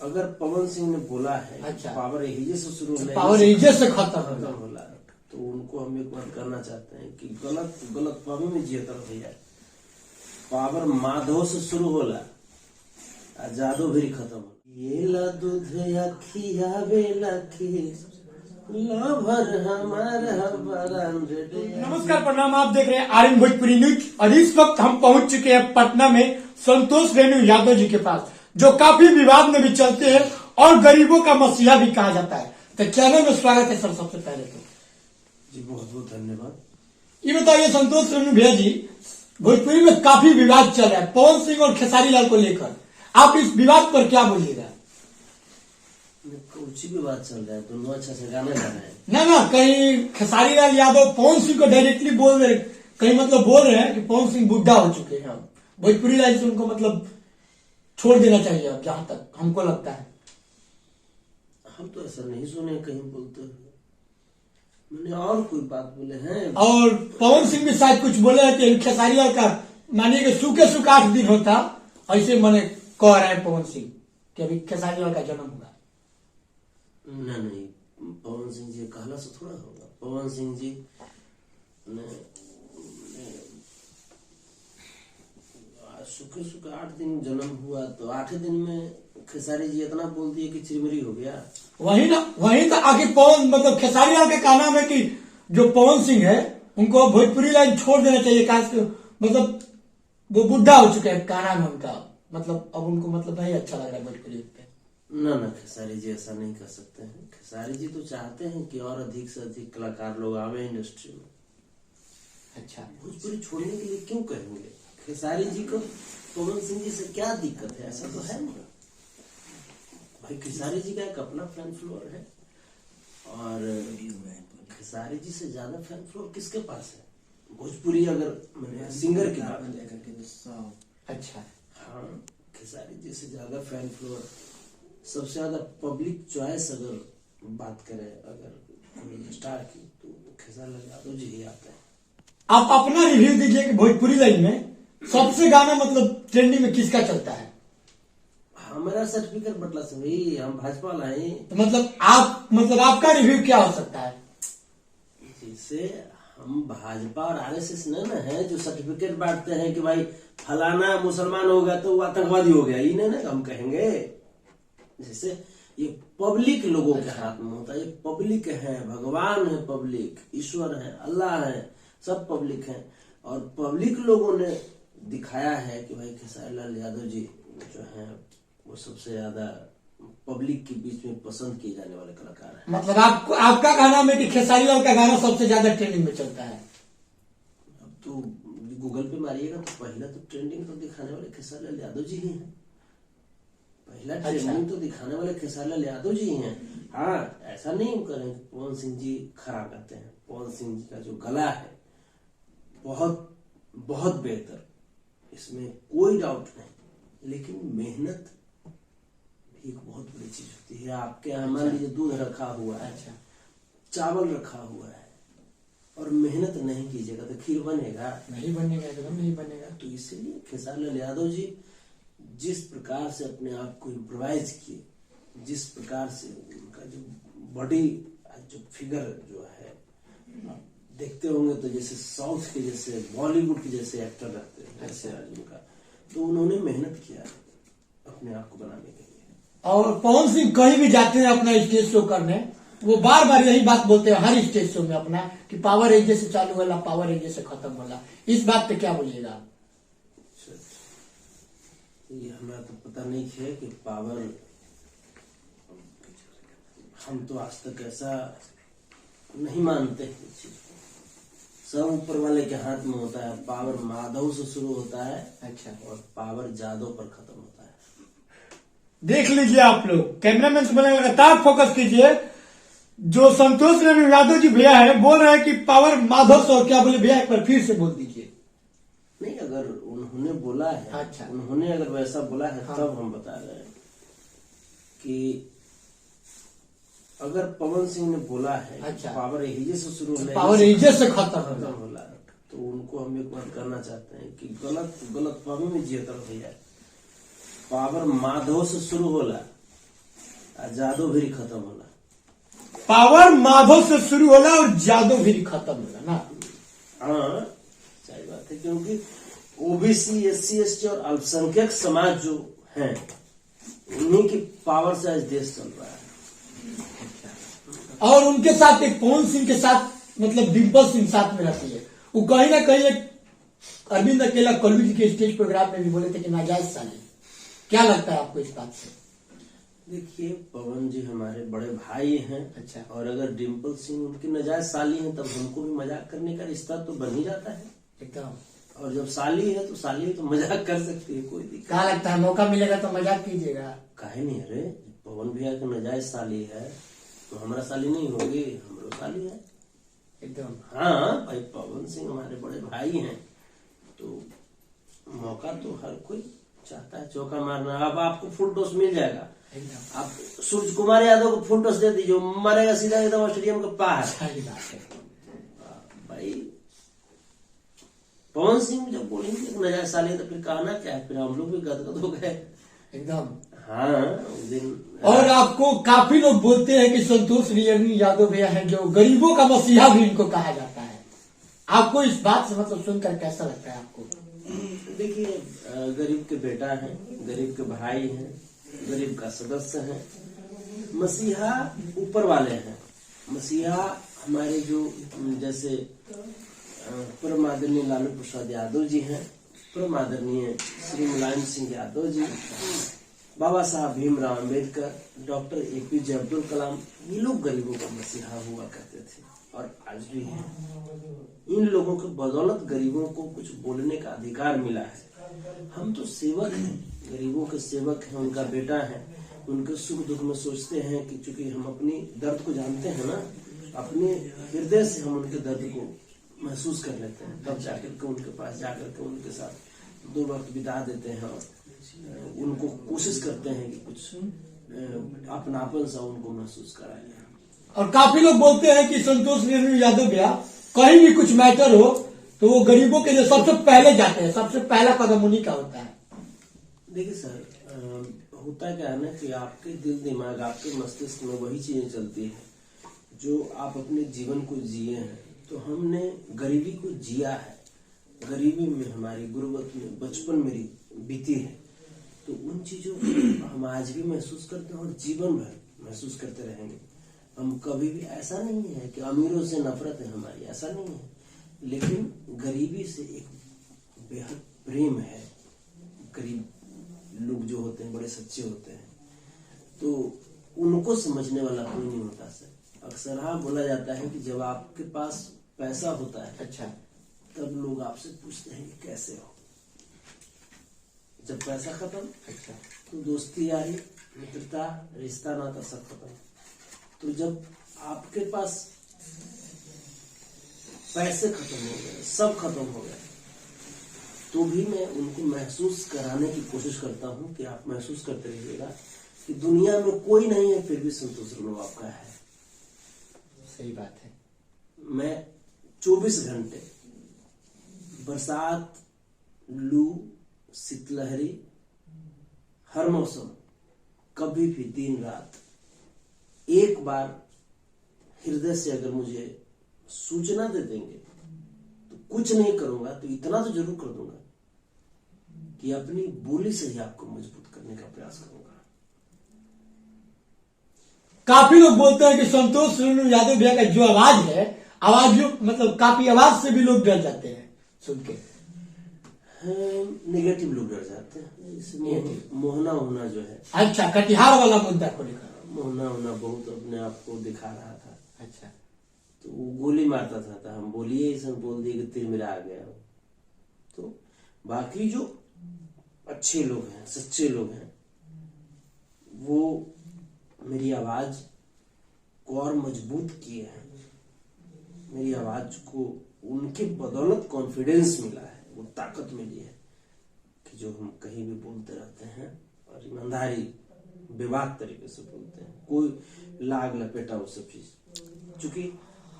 अगर पवन सिंह ने बोला है अच्छा। पावर एहिजे से शुरू होला, पावर एहिजे से खत्म होला, तो उनको हम एक बात करना चाहते हैं कि गलत फहमी में जियत भैया। पावर माधव से शुरू होला आ जादव भी खत्म हो। ये ला दूध अखिया बेला के लभर हमारा बरांडे। नमस्कार, प्रणाम। आप देख रहे हैं आर्यन भोजपुरी न्यूज और इस वक्त हम पहुंच चुके हैं पटना में संतोष रेणु यादव जी के पास, जो काफी विवाद में भी चलते हैं और गरीबों का मसीहा भी कहा जाता है। तो चैनल में स्वागत है सर। सबसे पहले तो जी बहुत बहुत धन्यवाद। ये बताइए संतोष रेणु भैया जी, भोजपुरी में काफी विवाद चल रहा है पवन सिंह और खेसारी लाल को लेकर, आप इस विवाद पर क्या बोलिएगा? कुछ भी बात चल रहा है, दोनों अच्छा से गाना गा रहे हैं। ना कहीं खेसारी लाल यादव पवन सिंह को डायरेक्टली बोल रहे, कहीं मतलब बोल रहे हैं कि पवन सिंह बुढ़ा हो चुके हैं, भोजपुरी लाइन से उनको मतलब छोड़ देना चाहिए। अब जहां तक हमको लगता है, हम तो ऐसा नहीं सुने कहीं बोलते हुए, मैंने और कोई बात बोले हैं। और पवन सिंह भी शायद कुछ बोले हैं कि खेसारी लाल का मानिए कि सूखे 8 दिन होता, ऐसे मैंने कह रहे हैं पवन सिंह कि अभी खेसारी लाल का जन्म हुआ। नहीं, पवन सिंह जी कहला से थोड़ा होगा। पवन सिंह जी ने सूखे 8 दिन जन्म हुआ, तो 8 दिन में खेसारी जी इतना बोल दिए कि चिरमिरी हो गया। वही तो आखिर पवन मतलब खेसारी लाल का नाम है कि जो पवन सिंह है उनको भोजपुरी लाइन छोड़ देना चाहिए। मतलब वो बुढ़ा हो चुके हैं, का नाम है उनका, मतलब अब उनको मतलब नहीं अच्छा लग रहा है भोजपुरी पे। ना खेसारी जी ऐसा नहीं कर सकते हैं। खेसारी जी तो चाहते हैं कि और अधिक से अधिक कलाकार लोग आवे इंडस्ट्री में। अच्छा, भोजपुरी छोड़ने के लिए क्यों कहेंगे? खेसारी जी को पवन सिंह जी से क्या दिक्कत है? ऐसा तो है नहीं भाई। खेसारी जी का एक अपना फैन फ्लोर है और खेसारी जी से ज्यादा फैन फ्लोर किसके पास है? भोजपुरी अगर मैंने सिंगर की बात करें, अच्छा, हाँ, खेसारी जी से ज्यादा फैन फ्लोर, सबसे ज्यादा पब्लिक चॉइस अगर बात करें अगर स्टार की, तो खेसारी लाल यादव जी ही आते हैं। आप अपना रिव्यू दीजिए कि भोजपुरी लाइन में सबसे गाना मतलब ट्रेंडिंग में किसका चलता है? हमारा सर्टिफिकेट बटला से भाई, हम भाजपा लाए तो मतलब आपका रिव्यू क्या हो सकता है? जिससे हम भाजपा और आरएसएस न है जो सर्टिफिकेट बांटते हैं कि भाई फलाना मुसलमान हो गया तो वो आतंकवादी हो गया, ये नहीं हम कहेंगे। जैसे ये पब्लिक लोगों के हाथ में होता है, ये पब्लिक है, भगवान है, पब्लिक ईश्वर है, अल्लाह है, सब पब्लिक है। और पब्लिक लोगों ने दिखाया है कि भाई खेसारी लाल यादव जी जो है वो सबसे ज्यादा पब्लिक के बीच में पसंद किए जाने वाले कलाकार हैं। मतलब आपका कहना है कि खेसारी लाल का गाना सबसे ज्यादा ट्रेंडिंग में चलता है? अब तो गूगल पे मारिएगा तो पहला तो ट्रेंडिंग तो दिखाने वाले खेसारी लाल यादव जी ही हैं। पहला ट्रेंडिंग तो दिखाने वाले खेसारी लाल यादव जी ही हैं। हाँ, ऐसा नहीं करें कि पवन सिंह जी खराब गाते हैं। पवन सिंह जी का जो गला है बहुत बहुत बेहतर, इसमें कोई डाउट नहीं, लेकिन मेहनत भी एक बहुत बड़ी चीज होती है। आपके यहाँ मान लीजिए दूध रखा हुआ है, अच्छा, चावल रखा हुआ है, और मेहनत नहीं कीजिएगा तो खीर बनेगा? नहीं बनेगा, एकदम नहीं बनेगा। तो इसीलिए खेसारी लाल यादव जी जिस प्रकार से अपने आप को इम्प्रोवाइज किए, जिस प्रकार से उनका जो बॉडी जो फिगर जो है, आप देखते होंगे तो जैसे साउथ के जैसे बॉलीवुड के जैसे एक्टर रहते हैं ऐसे उनका, तो उन्होंने मेहनत किया अपने आप को बनाने के लिए। और पवन सिंह कहीं भी जाते हैं अपना स्टेज शो करने, वो बार बार यही बात बोलते हैं हर स्टेज शो में अपना कि पावर एजे से चालू होला, पावर एजे से खत्म होला। इस बात पे क्या बोलिएगा? ये हमें तो पता नहीं है कि पावर, हम तो आज तक ऐसा नहीं मानते हैं इस चीज को। सब ऊपर वाले के हाथ में होता है। पावर माधव से शुरू होता है, अच्छा, और पावर जादव पर खत्म होता है। देख लीजिए आप लोग, कैमरामैन से बोले लगातार फोकस कीजिए। जो संतोष रेणु यादव जी भैया है बोल रहे हैं कि पावर माधव से, और क्या बोले भैया एक बार फिर से बोल दीजिए। नहीं, अगर उन्होंने बोला है, अच्छा, उन्होंने अगर वैसा बोला है, हाँ, तब हम बता रहे हैं कि अगर पवन सिंह ने बोला है, अच्छा, पावर एहिजे से शुरू होला, पावर एहिजे से खत्म होला, तो उनको हम एक बात करना चाहते हैं कि गलत फहमी में जियत भैया। पावर माधव से शुरू होला जादू भी खत्म होला। पावर माधव से शुरू होला और जादव भी खत्म होला ना। हाँ सही बात है, क्योंकि ओबीसी, SC, ST और अल्पसंख्यक समाज जो हैं उन्हीं की पावर से आज देश चल रहा है। और उनके साथ एक पवन सिंह के साथ मतलब डिम्पल सिंह साथ में रहती है। वो कहीं ना कहीं एक अरविंद अकेला कल्लू जी के स्टेज प्रोग्राम में भी बोले थे कि नाजायज साली। क्या लगता है आपको इस बात से? देखिए पवन जी हमारे बड़े भाई हैं। अच्छा। और अगर डिम्पल सिंह उनकी नाजायज साली हैं तब हमको भी मजाक करने का रिश्ता तो बन ही जाता है एकदम। और जब साली है तो मजाक कर सकती है, कोई दिक्कत। क्या लगता है मौका मिलेगा तो मजाक कीजिएगा? काहे नहीं, अरे पवन भैया की नाजायज साली है तो हमारा साली नहीं होगी, हमारा साली है एकदम। हाँ भाई, पवन सिंह हमारे बड़े भाई हैं तो मौका तो हर कोई चाहता है चौका मारना। अब आपको फुल टॉस मिल जाएगा। एकदम। आप सूर्य कुमार यादव को फुल टॉस दे दीजिए, मारेगा सीधा एकदम स्टेडियम के पार। सही बात है भाई पवन सिंह जब बोलेंगे कि नाजायज साली है तो फिर कहना क्या है, फिर हम लोग भी गदगद हो गए एकदम। हाँ उस दिन। और आपको काफी लोग बोलते हैं कि संतोष नियर्मी यादव भैया हैं जो गरीबों का मसीहा भी इनको कहा जाता है। आपको इस बात से मतलब सुनकर कैसा लगता है आपको? देखिए गरीब के बेटा है, गरीब के भाई हैं, गरीब का सदस्य है। मसीहा ऊपर वाले हैं। मसीहा हमारे जो जैसे परम आदरणीय लालू प्रसाद यादव जी हैं, परम आदरणीय श्री मुलायम सिंह यादव जी, बाबा साहब भीमराव अम्बेडकर, डॉक्टर APJ अब्दुल कलाम, ये लोग गरीबों का मसीहा हुआ करते थे और आज भी है। इन लोगों के बदौलत गरीबों को कुछ बोलने का अधिकार मिला है। हम तो सेवक हैं, गरीबों के सेवक हैं, उनका बेटा है। उनके सुख दुख में सोचते हैं कि चूंकि हम अपनी दर्द को जानते हैं ना, अपने हृदय से हम उनके दर्द को महसूस कर लेते हैं, तब जाकर के उनके पास जाकर के उनके साथ 2 वक्त बिता देते हैं और उनको कोशिश करते हैं कि कुछ अपनापन सा उनको महसूस कराए। और काफी लोग बोलते हैं कि संतोष नियर्मी यादव भैया कहीं भी कुछ मैटर हो तो वो गरीबों के लिए सबसे पहले जाते हैं, सबसे पहला कदम उन्हीं का होता है। देखिए सर, होता क्या है ना कि आपके दिल दिमाग, आपके मस्तिष्क में वही चीजें चलती है जो आप अपने जीवन को जिए हैं। तो हमने गरीबी को जिया है, गरीबी में हमारी गुर्बत में बचपन मेरी बीती है, तो उन चीजों को हम आज भी महसूस करते हैं और जीवन भर महसूस करते रहेंगे। हम कभी भी, ऐसा नहीं है कि अमीरों से नफरत है हमारी, ऐसा नहीं है, लेकिन गरीबी से एक बेहद प्रेम है। गरीब लोग जो होते हैं बड़े सच्चे होते हैं, तो उनको समझने वाला कोई नहीं होता सर। अक्सर हाँ बोला जाता है कि जब आपके पास पैसा होता है, अच्छा, तब लोग आपसे पूछते हैं कि कैसे हो। जब पैसा खत्म, अच्छा, तो दोस्ती यारी मित्रता रिश्ता नाता सब खत्म। तो जब आपके पास पैसे खत्म हो गए, सब खत्म हो गए, तो भी मैं उनको महसूस कराने की कोशिश करता हूँ कि आप महसूस करते रहिएगा कि दुनिया में कोई नहीं है फिर भी संतोष रुलो आपका है। सही बात है। मैं 24 घंटे, बरसात, लू, शीतलहरी, हर मौसम, कभी भी दिन रात, एक बार हृदय से अगर मुझे सूचना दे देंगे तो कुछ नहीं करूंगा तो इतना तो जरूर कर दूंगा कि अपनी बोली से ही आपको मजबूत करने का प्रयास करूंगा। काफी लोग बोलते हैं कि संतोष यादव भैया का जो आवाज है, आवाज जो मतलब काफी आवाज से भी लोग डर जाते हैं सुन के। नेगेटिव लोग डर जाते हैं। मोहना होना जो है, अच्छा, कटिहार वाला मुद्दा को लेकर मोहना होना बहुत अपने आप को दिखा रहा था। अच्छा, तो वो गोली मारता था, तो हम बोलिए ऐसा बोल दिए कि तीर मेरा आ गया। तो बाकी जो अच्छे लोग हैं, सच्चे लोग हैं, वो मेरी आवाज को और मजबूत किए हैं। मेरी आवाज को उनके बदौलत कॉन्फिडेंस मिला है, वो ताकत मिली है कि जो हम कहीं भी बोलते रहते हैं और ईमानदारी बेबाक तरीके से बोलते हैं, कोई लाग लपेटा वो सब चीज। चूंकि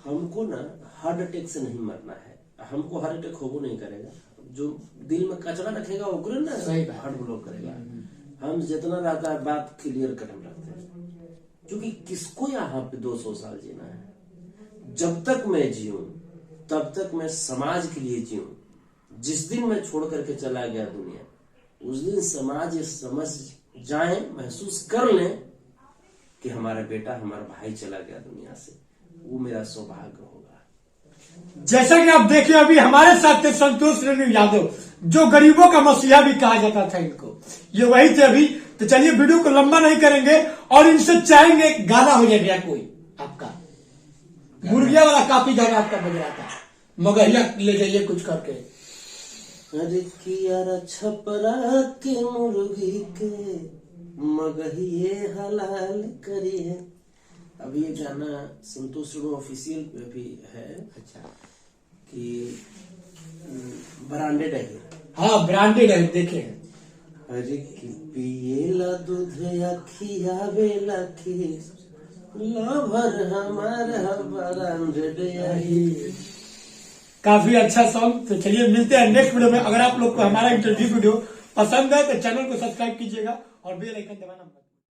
हमको ना हार्ट अटैक से नहीं मरना है, हमको हार्ट अटैक होबो नहीं करेगा। जो दिल में कचरा रखेगा वो ना हार्ट ब्लॉक करेगा। हम जितना रहता है बात क्लियर कट हम रखते हैं। क्योंकि किसको यहाँ पे 200 साल जीना है? जब तक मैं जीऊं तब तक मैं समाज के लिए जीऊं। जिस दिन मैं छोड़ करके चला गया दुनिया, उस दिन समाज ये समझ जाए, महसूस कर लें कि हमारा बेटा, हमारा भाई चला गया दुनिया से, वो मेरा सौभाग्य होगा। जैसा कि आप देखिए अभी हमारे साथ थे संतोष रेणु यादव, जो गरीबों का मसीहा भी कहा जाता था इनको, ये वही थे अभी। तो चलिए वीडियो को लंबा नहीं करेंगे और इनसे चाहेंगे गाना हो जाए भैया कोई आपका, मुर्गिया वाला काफी गाना आपका बज रहा था, मगहिया ले जाइए कुछ करके। अरे कियारा छपरा के मुर्गी के मगहिए हलाल करिए। अभी ये गाना संतोष रेणु ऑफिशियल पे भी है। अच्छा, कि ब्रांडेड है। हाँ ब्रांडेड है, देखे। अरे कि पिएला दूध या खियावेला खीस, लवर हमारा ब्रांडेड है। काफी अच्छा सॉन्ग। तो चलिए मिलते हैं नेक्स्ट वीडियो में। अगर आप लोग को हमारा इंटरव्यू वीडियो पसंद है तो चैनल को सब्सक्राइब कीजिएगा और बेल आइकन दबाना मत।